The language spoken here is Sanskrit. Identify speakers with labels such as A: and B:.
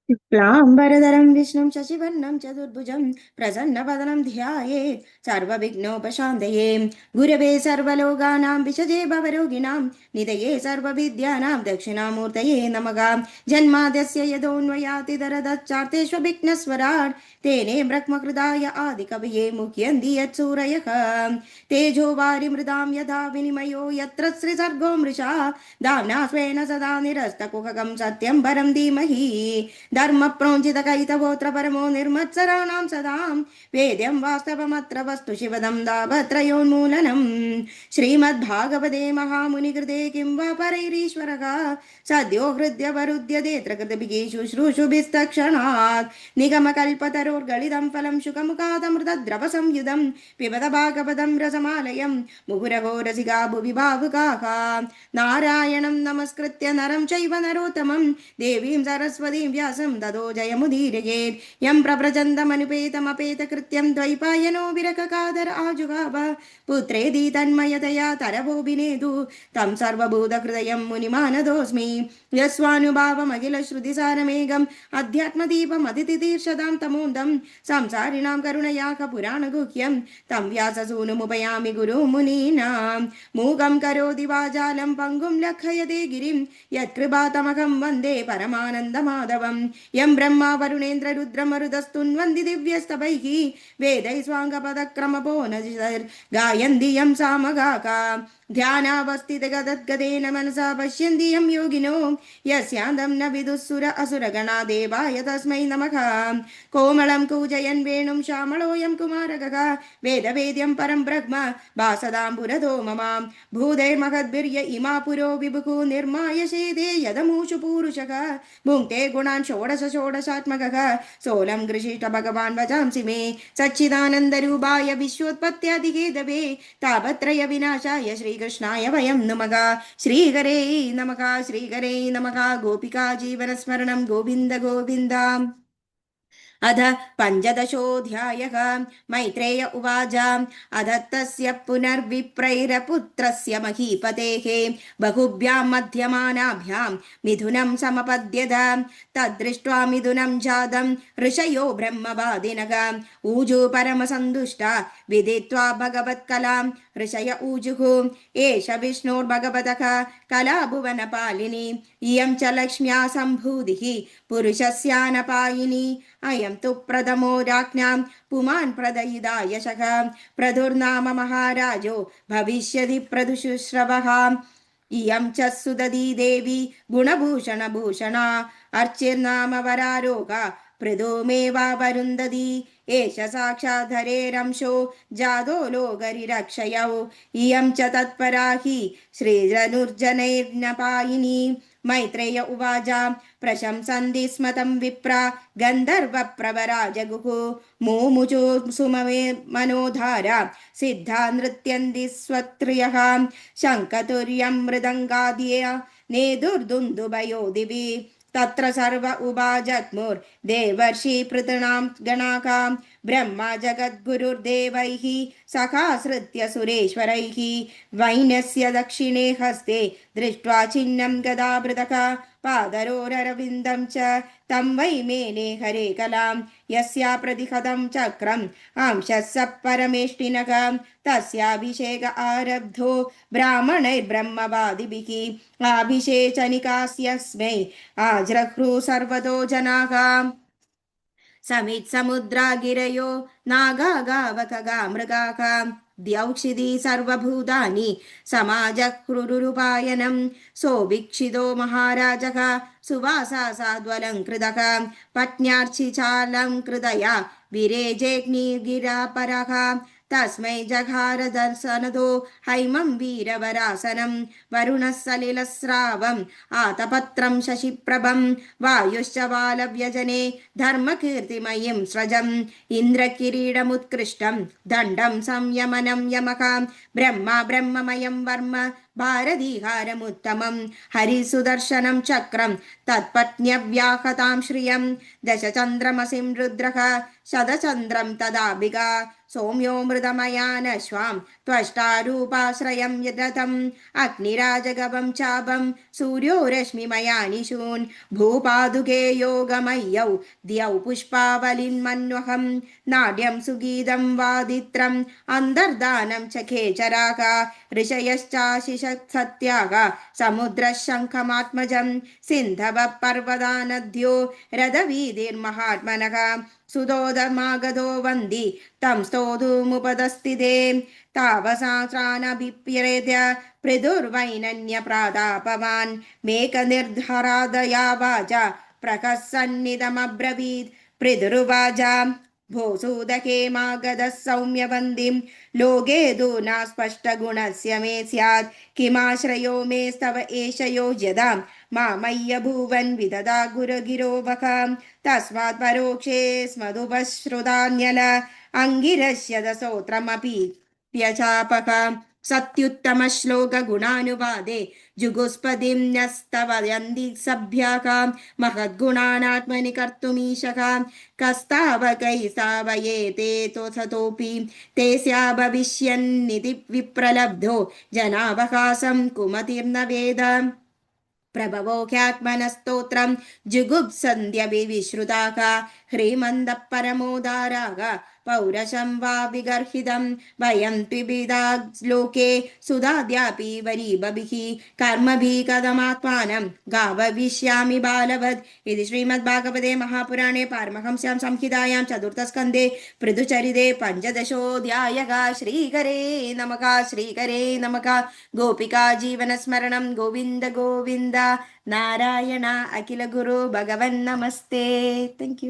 A: शुक्लाम्बरधरं विष्णुं शशिवर्णं चतुर्भुजं प्रसन्नवदनं ध्यायेत् सर्वविघ्नोपशान्तये गुरवे सर्वलोकानां विषजे भवरोगिणां निधये सर्वविद्यानां दक्षिणामूर्तये नमः जन्माद्यस्य यतोऽन्वयातितरदच्चार्तेष्वभिघ्नस्वराट् तेने ब्रह्मकृदाय आदिकवये मुह्यन्ति यत्सूरयः तेजो वारिमृदां यथा विनिमयो यत्र त्रिसर्गो मृषा दाम्ना स्वेन सदा निरस्तकुहकं सत्यं परं धीमहि धर्म प्रोञ्चित कैतवोऽत्र परमो निर्मत्सराणां सदां वेद्यं वास्तवमत्र वस्तु शिवदं दावत्रयोन्मूलनम् श्रीमद्भागवते महामुनिकृते किं वा परैरीश्वरः सद्यो हृद्यवरुध्यतेऽत्र कृतभिः शुश्रूषुभिस्तक्षणात् निगमकल्पतरोर्गलितं फलं शुकमुखादमृतद्रवसंयुधं पिबत भागवतं रसमालयं मुहुरहो रसिका भुवि भावुकाः नारायणं नमस्कृत्य नरं चैव नरोत्तमं देवीं सरस्वतीं व्यासं ततो जयमुदीरयेत् यं प्रव्रजन्तमनुपेतमपेतकृत्यं द्वैपायनो विरककादर आजुगाव पुत्रेति तन्मयतया तरवोऽभिनेदु तं सर्वभूतहृदयं मुनिमानदोऽस्मि यस्वानुभावमखिलश्रुतिसारमेघम् अध्यात्मदीपमदितितीर्षदां तमोदं संसारिणां करुणयाः पुराणगुह्यं तं व्याससूनुमुपयामि गुरुमुनीनां मूकं करोति वाचालं पङ्गुं लक्षयते गिरिं यत्कृपातमहं वन्दे परमानन्दमाधवं यं ब्रह्मा वरुणेन्द्र रुद्रमरुदस्तुन्वन्ति दिव्यस्तवैः वेदैः स्वाङ्गपदक्रमपोनगायन्ति यं सामगाका ध्यानावस्थितगदद्गदेन मनसा पश्यन्ति यं योगिनो यस्यान्तं न विदुःसुर असुरगणा देवाय तस्मै नमः कोमलं कूजयन् वेणुं श्यामलोऽयं कुमारकः वेदवेद्यं परं ब्रह्म वासदां पुरतो मम भूदैर्महद्भिर्य इमा पुरो विभुः निर्माय शेदे यदमूषु पूरुषः भुङ्क्ते गुणान् षोडश षोडशात्मकः सोऽलं गृहीष्ट भगवान् वचांसि मे सच्चिदानन्दरूपाय विश्वोत्पत्त्यादिहेतवे तापत्रय विनाशाय श्रीकृष्णाय वयं नमः श्रीहरे नमः श्रीहरे नमः गोपिका जीवनस्मरणं गोविन्द गोविन्द अध पञ्चदशोऽध्यायः मैत्रेय उवाच अधत्तस्य पुनर्विप्रैरपुत्रस्य महीपतेः बहुभ्यां मध्यमानाभ्यां मिथुनं समपद्यत तद्दृष्ट्वा मिथुनं जातं ऋषयो ब्रह्मवादिनः ऊजु परमसन्तुष्टा विदित्वा भगवत्कलां ऋषय ऊजुः एष विष्णोर्भगवतः कला भुवनपालिनी इयं च लक्ष्म्या सम्भूतिः पुरुषस्यानपायिनी अयं तु प्रथमो राज्ञां पुमान् प्रदयिता यशः प्रधुर्नाम महाराजो भविष्यति प्रदुशुश्रवः इयं च सुदती देवी गुणभूषणभूषणा अर्चिर्नाम वरारोगा पृथुमेवावरुन्धती एष साक्षाद्धरेरंशो जातो लोकरिरक्षयौ इयं च तत्परा हि श्रीजनुर्जनैर्नपायिनी मैत्रेय उवाच प्रशंसन्ति स्म तं विप्रा गन्धर्वप्रवरा जगुः मुमुचु सुमवे मनोधारा सिद्धा नृत्यन्ति स्वत्रियः शङ्खतुर्यं मृदङ्गाद्य नेदुर्दुन्दुभयो दिवि तत्र सर्व उवाजग्मुर्देवर्षि पृतॄणां गणाकां ब्रह्मा जगद्गुरुर्देवैः सखाश्रित्य सुरेश्वरैः वैनस्य दक्षिणे हस्ते दृष्ट्वा चिह्नं गदाभृतः पादरोररविन्दं च तं वै मेने हरे कलां यस्या प्रतिहतं चक्रम् अंशः स परमेष्टिनः तस्याभिषेक आरब्धो ब्राह्मणैर्ब्रह्मवादिभिः अभिषेचनिकास्यस्मै आजृह्रु सर्वतो जनाः समित् समुद्रा गिरयो नागा गावकगा मृगाः द्यौक्षिदी सर्वभूतानि समाजक्रुरुपायनं सोभिक्षितो महाराजः सुवासा साद्वलङ्कृतः पत्न्यार्चिचालङ्कृतया विरेजेऽग्निगिरापरः तस्मै जघार दर्शनतो हैमं वीरवरासनं वरुणः सलिलस्रावम् आतपत्रं शशिप्रभं वायुश्च वालव्यजने धर्मकीर्तिमयीं स्रजम् इन्द्रकिरीटमुत्कृष्टं दण्डं संयमनं यमः ब्रह्मा ब्रह्ममयं वर्म भारतीहारमुत्तमं हरिसुदर्शनं चक्रं तत्पत्न्यव्याहतां श्रियं दशचन्द्रमसिं रुद्रः शतचन्द्रं तदाभिगा सौम्यो मृदमयानश्वां त्वष्टारूपाश्रयं यदतम् अग्निराजगवं चापं सूर्यो रश्मिमयानिशून् भूपादुके योगमय्यौ द्यौ पुष्पावलिन्मन्वहं नाट्यं सुगीतं वादित्रम् अन्तर्दानं च खेचराः ऋषयश्चाशिषत्सत्याः समुद्रः शङ्खमात्मजं सिन्धवः पर्वता नद्यो रथवीधिर्महात्मनः सुदोदमागधो वन्दी तं स्तोतुमुपदस्थिते तावसास्रानभिप्रेत्य पृथुर्वैनन्यप्रातापवान् मेकनिर्धरादया वाचा प्रकसन्निदमब्रवीत् पृथुरुवाचा भोसूदके मागधः सौम्यवन्दिं लोके दूना स्पष्टगुणस्य मे स्यात् किमाश्रयो मेस्तव एष योज्यतां मामय्य भुवन् विददा गुरुगिरो वखां तस्मात् परोक्षे स्मदुपश्रुतान्यल अङ्गिरस्य दसोत्रमपि व्यचापक सत्युत्तमश्लोकगुणानुवादे जुगुस्पदिं न्यस्तवयन्ति सभ्याः महद्गुणानात्मनि कर्तुमीशः कस्तावकैस्तावयेते तोऽसतोऽपि ते स्या भविष्यन्निति विप्रलब्धो जनावकाशं कुमतिर्न वेद प्रभवोख्यात्मनस्तोत्रं जुगुप्सन्ध्यभिविश्रुताः ह्रीमन्दः परमोदाराः पौरशं वा विगर्हितं वयं त्रिविधा लोके सुधाद्यापि वरीभभिः कर्मभिः कथमात्मानं गावविष्यामि बालवत् इति श्रीमद्भागवते महापुराणे पारमहंस्यां संहितायां चतुर्थस्कन्धे पृथुचरिते पञ्चदशोऽध्यायः। श्रीकरे नमः श्रीकरे नमः। गोपिका जीवनस्मरणं गोविन्द गोविन्द नारायण अखिल गुरु भगवन् नमस्ते। Thank you.